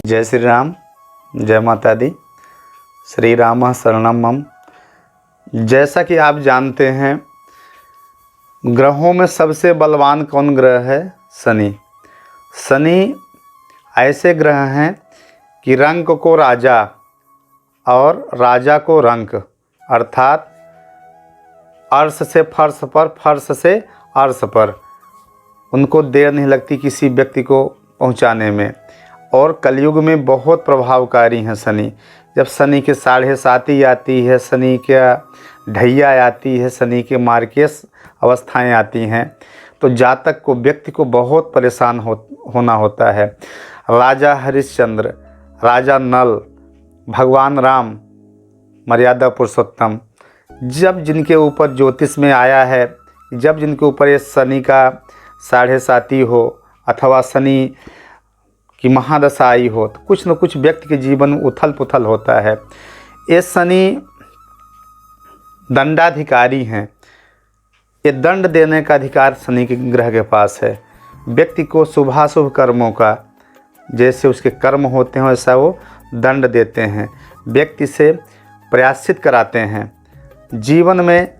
जय श्री राम, जय माता दी। श्री राम शरणम मम। जैसा कि आप जानते हैं, ग्रहों में सबसे बलवान कौन ग्रह है? शनि। शनि ऐसे ग्रह हैं कि रंक को राजा और राजा को रंक, अर्थात अर्श से फर्श पर, फर्श से अर्श पर। उनको देर नहीं लगती किसी व्यक्ति को पहुंचाने में। और कलयुग में बहुत प्रभावकारी हैं शनि। जब शनि के 7.5 आती है, शनि का ढैया आती है, शनि के मार्केस अवस्थाएं आती हैं, तो जातक को, व्यक्ति को बहुत परेशान होना होता है। राजा हरिश्चंद्र, राजा नल, भगवान राम, मर्यादा पुरुषोत्तम, जब जिनके ऊपर ज्योतिष में आया है, जब जिनके ऊपर ये शनि का 7.5 हो अथवा शनि की महादशा आई हो, तो कुछ न कुछ व्यक्ति के जीवन में उथल पुथल होता है। ये शनि दंडाधिकारी हैं। ये दंड देने का अधिकार शनि के ग्रह के पास है। व्यक्ति को शुभाशुभ कर्मों का, जैसे उसके कर्म होते हैं वैसा वो दंड देते हैं, व्यक्ति से प्रयाश्चित कराते हैं। जीवन में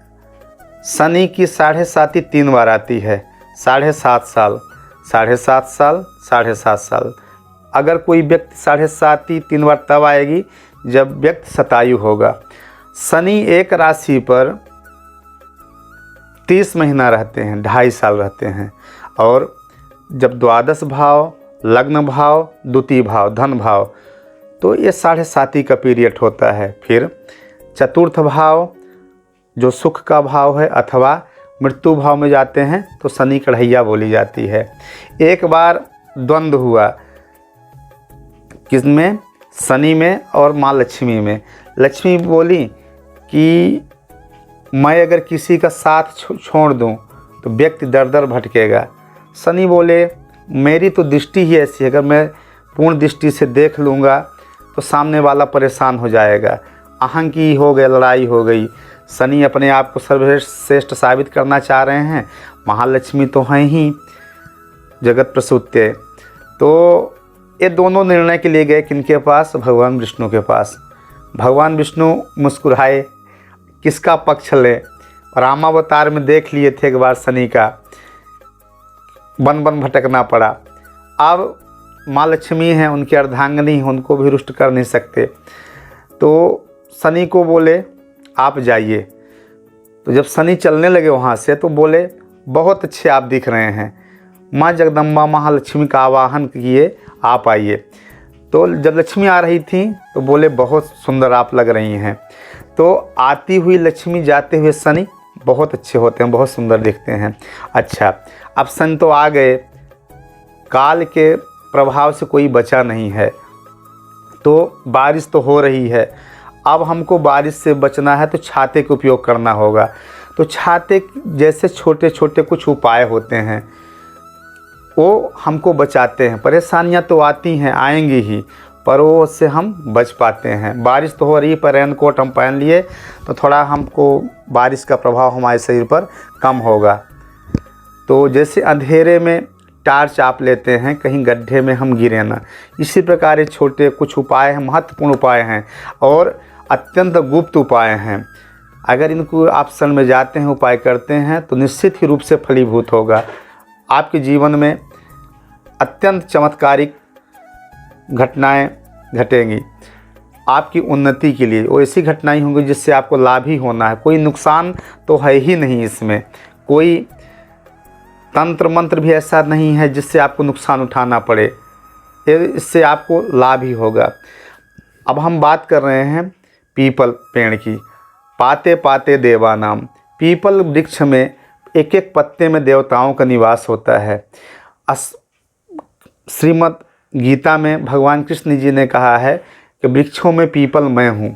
शनि की 7.5 3 बार आती है। 7.5 साल, 7.5 साल, 7.5 साल। अगर कोई व्यक्ति 7.5 3 बार तब आएगी जब व्यक्ति शतायु होगा। शनि एक राशि पर 30 महीना रहते हैं, 2.5 साल रहते हैं। और जब द्वादश भाव, लग्न भाव, द्वितीय भाव, धन भाव, तो ये 7.5 का पीरियड होता है। फिर चतुर्थ भाव जो सुख का भाव है अथवा मृत्यु भाव में जाते हैं तो शनि कढ़ैया बोली जाती है। एक बार द्वंद्व हुआ, किसमें? शनि में और माँ लक्ष्मी में। लक्ष्मी बोली कि मैं अगर किसी का साथ छोड़ दूं तो व्यक्ति दर दर भटकेगा। शनि बोले मेरी तो दृष्टि ही ऐसी है, अगर मैं पूर्ण दृष्टि से देख लूँगा तो सामने वाला परेशान हो जाएगा। अहंकी हो गई, लड़ाई हो गई। शनि अपने आप को सर्वश्रेष्ठ साबित करना चाह रहे हैं। महालक्ष्मी तो हैं ही जगत प्रसूत्य। तो ये दोनों निर्णय के लिए गए किनके पास? भगवान विष्णु के पास। भगवान विष्णु मुस्कुराए, किसका पक्ष ले? रामावतार में देख लिए थे एक बार शनि का, वन वन भटकना पड़ा। अब माँ लक्ष्मी हैं, उनकी अर्धांगिनी हैं, उनको भी रुष्ट कर नहीं सकते। तो शनि को बोले आप जाइए। तो जब शनि चलने लगे वहाँ से तो बोले बहुत अच्छे आप दिख रहे हैं। माँ जगदम्बा महालक्ष्मी का आवाहन किए, आप आइए। तो जब लक्ष्मी आ रही थी तो बोले बहुत सुंदर आप लग रही हैं। तो आती हुई लक्ष्मी, जाते हुए शनि बहुत अच्छे होते हैं, बहुत सुंदर दिखते हैं। अच्छा, अब शनि तो आ गए, काल के प्रभाव से कोई बचा नहीं है। तो बारिश तो हो रही है, अब हमको बारिश से बचना है तो छाते का उपयोग करना होगा। तो छाते जैसे छोटे छोटे कुछ उपाय होते हैं, वो हमको बचाते हैं। परेशानियां तो आती हैं, आएंगी ही, पर वो उससे हम बच पाते हैं। बारिश तो हो रही है, पर रेनकोट हम पहन लिए तो थोड़ा हमको बारिश का प्रभाव हमारे शरीर पर कम होगा। तो जैसे अंधेरे में टार्च आप लेते हैं, कहीं गड्ढे में हम गिरे ना, इसी प्रकार ये छोटे कुछ उपाय हैं, महत्वपूर्ण उपाय हैं और अत्यंत गुप्त उपाय हैं। अगर इनको आप शरण में जाते हैं, उपाय करते हैं, तो निश्चित ही रूप से फलीभूत होगा। आपके जीवन में अत्यंत चमत्कारिक घटनाएं घटेंगी आपकी उन्नति के लिए। वो ऐसी घटनाएं होंगी जिससे आपको लाभ ही होना है, कोई नुकसान तो है ही नहीं इसमें। कोई तंत्र मंत्र भी ऐसा नहीं है जिससे आपको नुकसान उठाना पड़े, इससे आपको लाभ ही होगा। अब हम बात कर रहे हैं पीपल पेड़ की। पाते पाते देवानाम। पीपल वृक्ष में एक एक पत्ते में देवताओं का निवास होता है। श्रीमद् गीता में भगवान कृष्ण जी ने कहा है कि वृक्षों में पीपल मैं हूँ।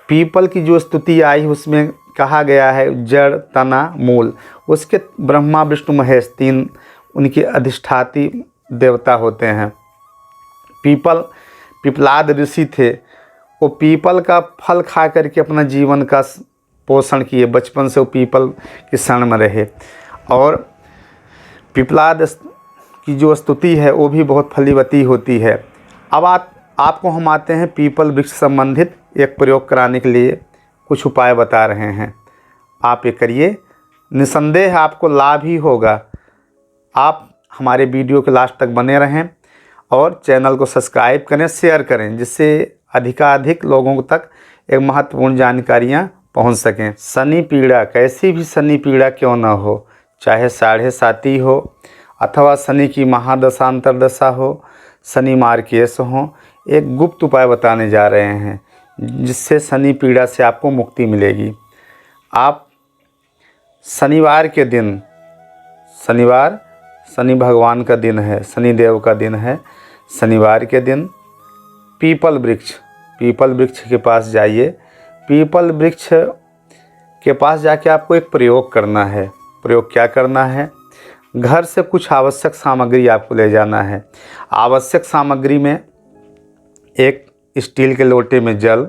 पीपल की जो स्तुति आई उसमें कहा गया है जड़, तना, मूल। उसके ब्रह्मा विष्णु महेश 3 उनके अधिष्ठाती देवता होते हैं। पिपलाद ऋषि थे, वो पीपल का फल खा करके अपना जीवन का पोषण किए। बचपन से वो पीपल की शरण में रहे। और पिपलाद की जो स्तुति है वो भी बहुत फलीवती होती है। अब आपको हम आते हैं पीपल वृक्ष संबंधित एक प्रयोग कराने के लिए कुछ उपाय बता रहे हैं। आप ये करिए, निसंदेह आपको लाभ ही होगा। आप हमारे वीडियो के लास्ट तक बने रहें और चैनल को सब्सक्राइब करें, शेयर करें, जिससे अधिकाधिक लोगों तक एक महत्वपूर्ण जानकारियाँ पहुंच सकें। शनि पीड़ा, कैसी भी शनि पीड़ा क्यों न हो, चाहे 7.5 हो अथवा शनि की महादशा अंतरदशा हो, शनि मार्केश हो, एक गुप्त उपाय बताने जा रहे हैं जिससे शनि पीड़ा से आपको मुक्ति मिलेगी। आप शनिवार के दिन, शनिवार शनि भगवान का दिन है, शनिदेव का दिन है, शनिवार के दिन पीपल वृक्ष के पास जाइए। पीपल वृक्ष के पास जाके आपको एक प्रयोग करना है। प्रयोग क्या करना है? घर से कुछ आवश्यक सामग्री आपको ले जाना है। आवश्यक सामग्री में एक स्टील के लोटे में जल,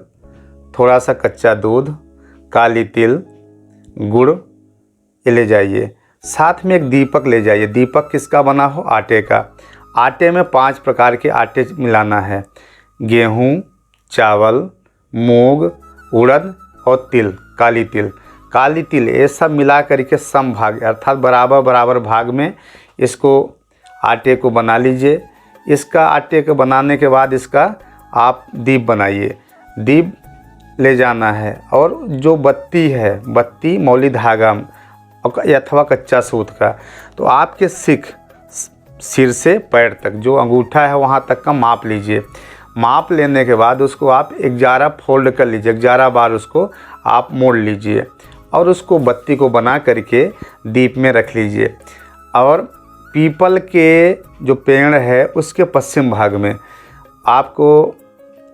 थोड़ा सा कच्चा दूध, काली तिल, गुड़ ये ले जाइए। साथ में एक दीपक ले जाइए। दीपक किसका बना हो? आटे का। आटे में 5 प्रकार के आटे मिलाना है। गेहूँ, चावल, मूंग, उड़द और तिल, काली तिल ये सब मिला करके समभाग अर्थात बराबर भाग में इसको आटे को बना लीजिए। इसका आटे को बनाने के बाद इसका आप दीप बनाइए। दीप ले जाना है और जो बत्ती है, बत्ती मौली धागा अथवा कच्चा सूत का, तो आपके सिर से पैर तक जो अंगूठा है वहाँ तक का माप लीजिए। माप लेने के बाद उसको आप 11 फोल्ड कर लीजिए, 11 बार उसको आप मोड़ लीजिए और उसको बत्ती को बना करके दीप में रख लीजिए। और पीपल के जो पेड़ है उसके पश्चिम भाग में आपको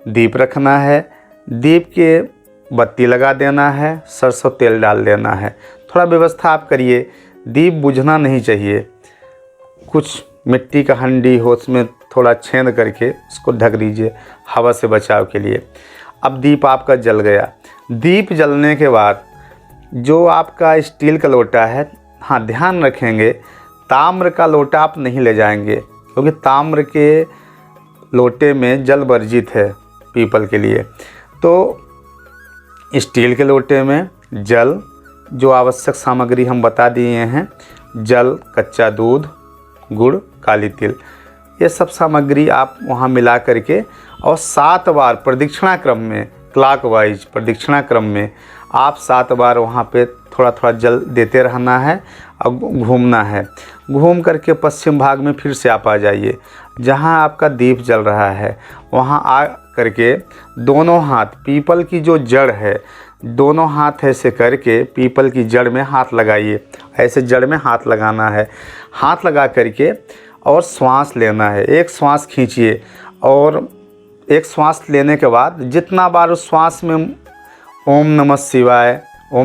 दीप रखना है। दीप के बत्ती लगा देना है, सरसों तेल डाल देना है। थोड़ा व्यवस्था आप करिए, दीप बुझना नहीं चाहिए। कुछ मिट्टी का हंडी हो उसमें थोड़ा छेद करके उसको ढक दीजिए हवा से बचाव के लिए। अब दीप आपका जल गया। दीप जलने के बाद जो आपका स्टील का लोटा है, हाँ ध्यान रखेंगे ताम्र का लोटा आप नहीं ले जाएंगे, क्योंकि ताम्र के लोटे में जल वर्जित है पीपल के लिए। तो स्टील के लोटे में जल, जो आवश्यक सामग्री हम बता दिए हैं, जल, कच्चा दूध, गुड़, काली तिल, ये सब सामग्री आप वहाँ मिला करके और 7 बार प्रदक्षिणा क्रम में, क्लॉकवाइज प्रदक्षिणा क्रम में आप 7 बार वहाँ पे थोड़ा थोड़ा जल देते रहना है और घूमना है। घूम करके पश्चिम भाग में फिर से आप आ जाइए। जहाँ आपका दीप जल रहा है वहाँ आ करके दोनों हाथ, पीपल की जो जड़ है, दोनों हाथ ऐसे करके पीपल की जड़ में हाथ लगाइए। ऐसे जड़ में हाथ लगाना है। हाथ लगा करके और श्वास लेना है। एक श्वास खींचिए और एक श्वास लेने के बाद जितना बार उस श्वास में ओम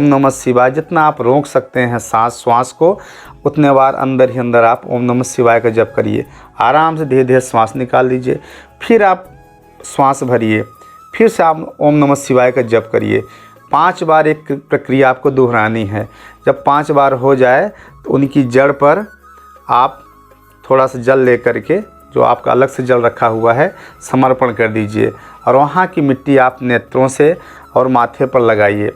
नमः शिवाय जितना आप रोक सकते हैं श्वास को, उतने बार अंदर ही अंदर आप ओम नमः शिवाय का जप करिए। आराम से धीरे धीरे श्वास निकाल लीजिए। फिर आप श्वास भरिए, फिर से आप ओम नमः शिवाय का जप करिए। 5 बार एक प्रक्रिया आपको दोहरानी है। जब 5 बार हो जाए तो उनकी जड़ पर आप थोड़ा सा जल ले करके, जो आपका अलग से जल रखा हुआ है, समर्पण कर दीजिए और वहाँ की मिट्टी आप नेत्रों से और माथे पर लगाइए।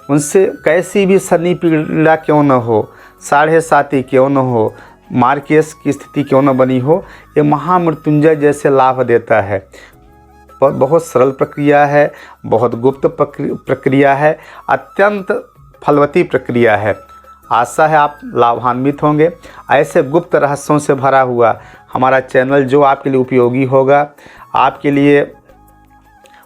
उनसे कैसी भी शनि पीड़ा क्यों न हो, 7.5 क्यों न हो, मार्केश की स्थिति क्यों न बनी हो, ये महामृत्युंजय जैसे लाभ देता है। बहुत सरल प्रक्रिया है, बहुत गुप्त प्रक्रिया है, अत्यंत फलवती प्रक्रिया है। आशा है आप लाभान्वित होंगे। ऐसे गुप्त रहस्यों से भरा हुआ हमारा चैनल जो आपके लिए उपयोगी होगा, आपके लिए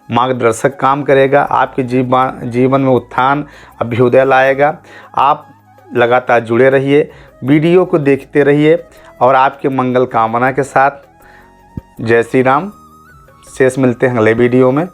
मार्गदर्शक काम करेगा, आपके जीवन में उत्थान अभ्युदय लाएगा। आप लगातार जुड़े रहिए, वीडियो को देखते रहिए और आपके मंगल कामना के साथ जय श्री राम। शेष मिलते हैं अगले वीडियो में।